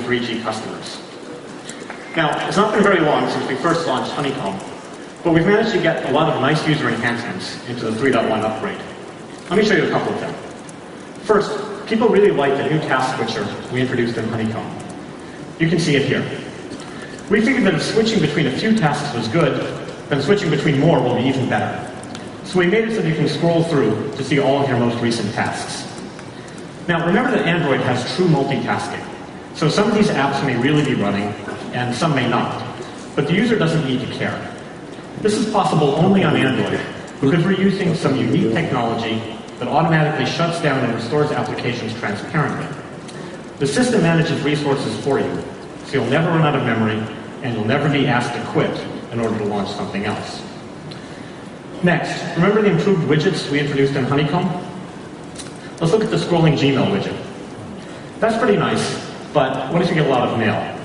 3G customers. Now, it's not been very long since we first launched Honeycomb, but we've managed to get a lot of nice user enhancements into the 3.1 upgrade. Let me show you a couple of them. First, people really like the new task switcher we introduced in Honeycomb. You can see it here. We figured that if switching between a few tasks was good, then switching between more will be even better. So we made it so that you can scroll through to see all of your most recent tasks. Now, remember that Android has true multitasking. So some of these apps may really be running, and some may not. But the user doesn't need to care. This is possible only on Android because we're using some unique technology that automatically shuts down and restores applications transparently. The system manages resources for you, so you'll never run out of memory, and you'll never be asked to quit in order to launch something else. Next, remember the improved widgets we introduced in Honeycomb? Let's look at the scrolling Gmail widget. That's pretty nice, but what if you get a lot of mail?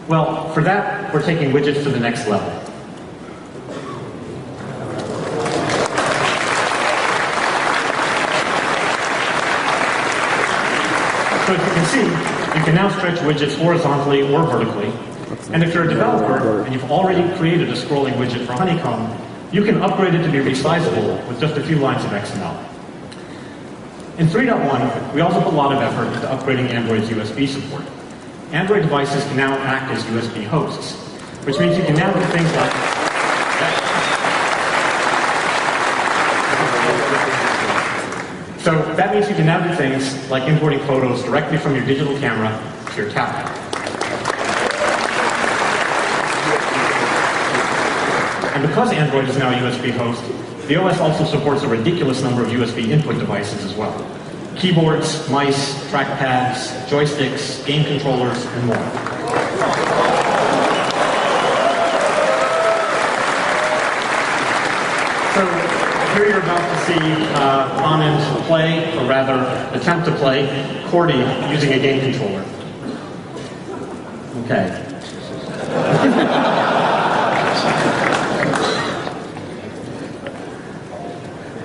Well, for that, we're taking widgets to the next level. So as you can see, you can now stretch widgets horizontally or vertically. And if you're a developer and you've already created a scrolling widget for Honeycomb, you can upgrade it to be resizable with just a few lines of XML. In 3.1, we also put a lot of effort into upgrading Android's USB support. Android devices can now act as USB hosts, which means you can now do things like So that means you can now do things like importing photos directly from your digital camera to your tablet. And because Android is now a USB host, the OS also supports a ridiculous number of USB input devices as well. Keyboards, mice, trackpads, joysticks, game controllers, and more. So here you're about to see Anand play, or rather attempt to play, Cordy using a game controller. Okay.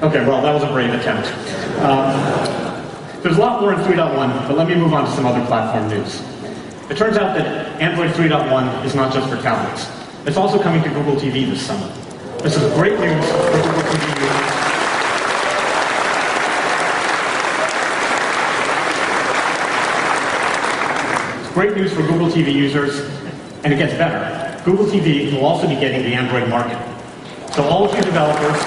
Okay, well, that was a brave attempt. There's a lot more in 3.1, but let me move on to some other platform news. It turns out that Android 3.1 is not just for tablets. It's also coming to Google TV this summer. This is great news for Google TV users. It's great news for Google TV users, and it gets better. Google TV will also be getting the Android market. So all of you developers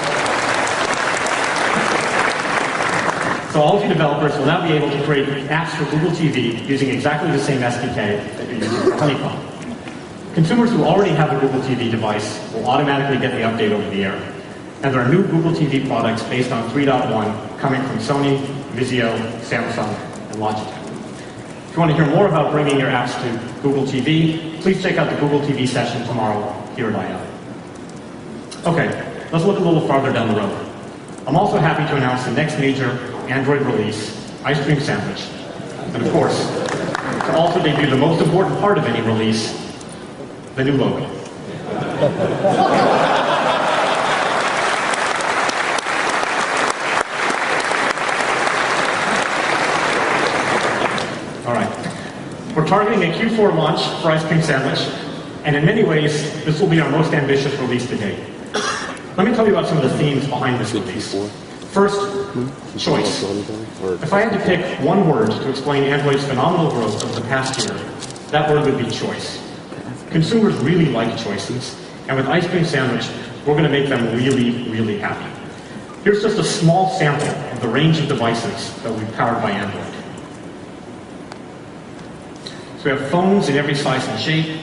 will now be able to create apps for Google TV using exactly the same SDK that you're using for Honeycomb. Consumers who already have a Google TV device will automatically get the update over the air. And there are new Google TV products based on 3.1 coming from Sony, Vizio, Samsung, and Logitech. If you want to hear more about bringing your apps to Google TV, please check out the Google TV session tomorrow here at I/O. Okay, let's look a little farther down the road. I'm also happy to announce the next major Android release, Ice Cream Sandwich. And of course, to also debut the most important part of any release, the new logo. All right. We're targeting a Q4 launch for Ice Cream Sandwich, and in many ways, this will be our most ambitious release to date. Let me tell you about some of the themes behind this release. First, choice. If I had to pick one word to explain Android's phenomenal growth over the past year, that word would be choice. Consumers really like choices, and with Ice Cream Sandwich, we're going to make them really, really happy. Here's just a small sample of the range of devices that we've powered by Android. So we have phones in every size and shape,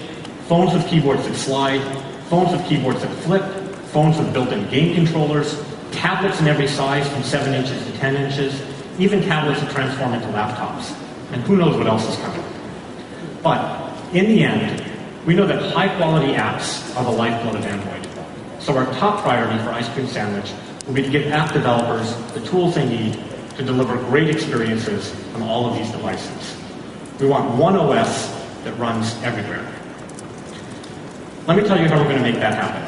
phones with keyboards that slide, phones with keyboards that flip, phones with built-in game controllers, tablets in every size from 7 inches to 10 inches, even tablets that transform into laptops. And who knows what else is coming. But in the end, we know that high-quality apps are the lifeblood of Android. So our top priority for Ice Cream Sandwich will be to give app developers the tools they need to deliver great experiences on all of these devices. We want one OS that runs everywhere. Let me tell you how we're going to make that happen.